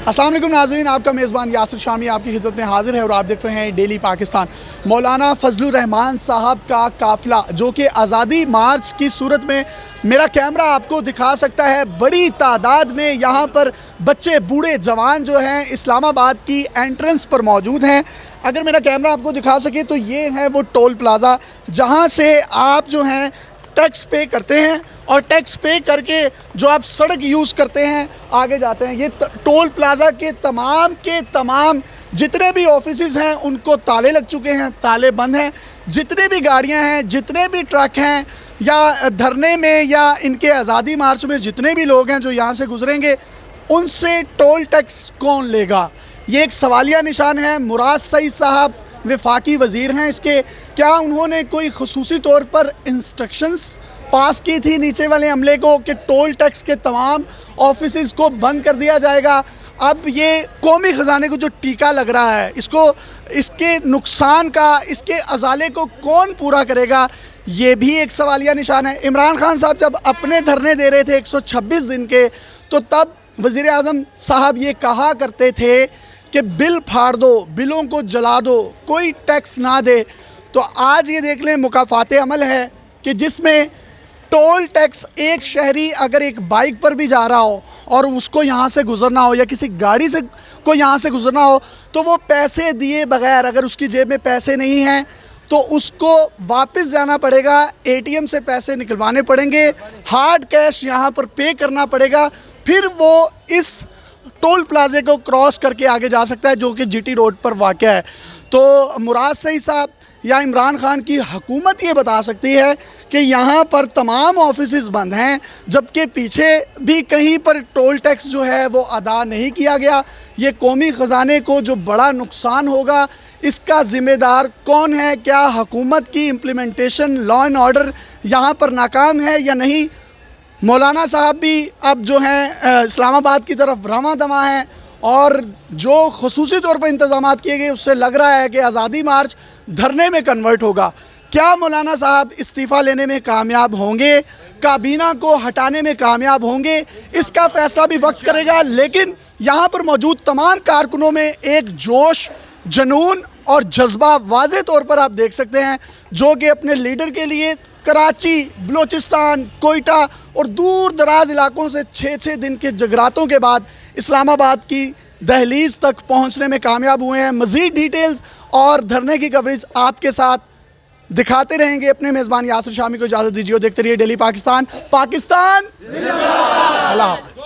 السلام علیکم ناظرین، آپ کا میزبان یاسر شامی آپ کی خدمت میں حاضر ہے اور آپ دیکھ رہے ہیں ڈیلی پاکستان۔ مولانا فضل الرحمان صاحب کا قافلہ جو کہ آزادی مارچ کی صورت میں میرا کیمرہ آپ کو دکھا سکتا ہے، بڑی تعداد میں یہاں پر بچے بوڑھے جوان جو ہیں اسلام آباد کی انٹرنس پر موجود ہیں۔ اگر میرا کیمرہ آپ کو دکھا سکے تو یہ ہے وہ ٹول پلازا جہاں سے آپ جو ہیں ٹیکس پے کرتے ہیں اور ٹیکس پے کر کے جو آپ سڑک یوز کرتے ہیں آگے جاتے ہیں۔ یہ ٹول پلازا کے تمام جتنے بھی آفیسز ہیں ان کو تالے لگ چکے ہیں، تالے بند ہیں۔ جتنے بھی گاڑیاں ہیں، جتنے بھی ٹرک ہیں یا دھرنے میں یا ان کے آزادی مارچ میں جتنے بھی لوگ ہیں جو یہاں سے گزریں گے، ان سے ٹول ٹیکس کون لے گا؟ یہ ایک سوالیہ نشان ہے۔ مراد سعید صاحب وفاقی وزیر ہیں اس کے، کیا انہوں نے کوئی خصوصی طور پر انسٹرکشنز پاس کی تھی نیچے والے عملے کو کہ ٹول ٹیکس کے تمام آفیسز کو بند کر دیا جائے گا؟ اب یہ قومی خزانے کو جو ٹیکہ لگ رہا ہے اس کے نقصان کا، اس کے ازالے کو کون پورا کرے گا؟ یہ بھی ایک سوالیہ نشان ہے۔ عمران خان صاحب جب اپنے دھرنے دے رہے تھے 126 دن کے، تو تب وزیر اعظم صاحب یہ کہا کرتے تھے کہ بل پھاڑ دو، بلوں کو جلا دو، کوئی ٹیکس نہ دے۔ تو آج یہ دیکھ لیں مکافات عمل ہے کہ جس میں ٹول ٹیکس ایک شہری اگر ایک بائک پر بھی جا رہا ہو اور اس کو یہاں سے گزرنا ہو یا کسی گاڑی سے کو یہاں سے گزرنا ہو تو وہ پیسے دیے بغیر، اگر اس کی جیب میں پیسے نہیں ہیں تو اس کو واپس جانا پڑے گا، اے ٹی ایم سے پیسے نکلوانے پڑیں گے، ہارڈ کیش یہاں پر پے کرنا پڑے گا، پھر وہ اس ٹول پلازے کو کراس کر کے آگے جا سکتا ہے جو کہ جی ٹی روڈ پر واقع ہے۔ تو مراد سعید صاحب یا عمران خان کی حکومت یہ بتا سکتی ہے کہ یہاں پر تمام آفیسز بند ہیں جبکہ پیچھے بھی کہیں پر ٹول ٹیکس جو ہے وہ ادا نہیں کیا گیا۔ یہ قومی خزانے کو جو بڑا نقصان ہوگا اس کا ذمہ دار کون ہے؟ کیا حکومت کی امپلیمنٹیشن لا اینڈ آرڈر یہاں پر ناکام ہے یا نہیں؟ مولانا صاحب بھی اب جو ہیں اسلام آباد کی طرف رواں دواں ہیں اور جو خصوصی طور پر انتظامات کیے گئے اس سے لگ رہا ہے کہ آزادی مارچ دھرنے میں کنورٹ ہوگا۔ کیا مولانا صاحب استعفیٰ لینے میں کامیاب ہوں گے؟ کابینہ کو ہٹانے میں کامیاب ہوں گے؟ اس کا فیصلہ بھی وقت کرے گا، لیکن یہاں پر موجود تمام کارکنوں میں ایک جوش، جنون اور جذبہ واضح طور پر آپ دیکھ سکتے ہیں، جو کہ اپنے لیڈر کے لیے کراچی، بلوچستان، کوئٹہ اور دور دراز علاقوں سے 6 دن کے جگراتوں کے بعد اسلام آباد کی دہلیز تک پہنچنے میں کامیاب ہوئے ہیں۔ مزید ڈیٹیلز اور دھرنے کی کوریج آپ کے ساتھ دکھاتے رہیں گے۔ اپنے میزبان یاسر شامی کو اجازت دیجیے، دیکھتے رہیے ڈیلی پاکستان۔ اللہ حافظ۔